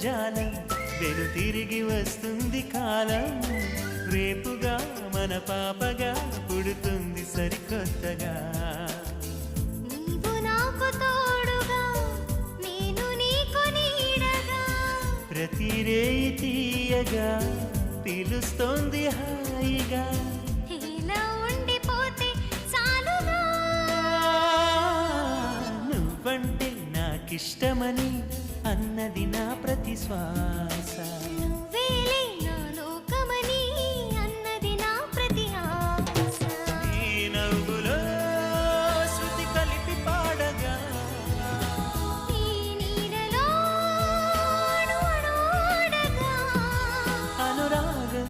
జాలం వెను తిరిగి వస్తుంది కాలం రేపుగా మన పాపగా పుడుతుంది సరికొత్తగా నీవు నాకు తోడుగా నేను నీకు నీడగా ప్రతి రేయి తీయగా పిలుస్తోంది హాయిగా ఇలా ఉండిపోతే చాలుగా నువ్వంటే నాకిష్టమని అన్నది నా ప్రతి శ్వాస నువ్వేలే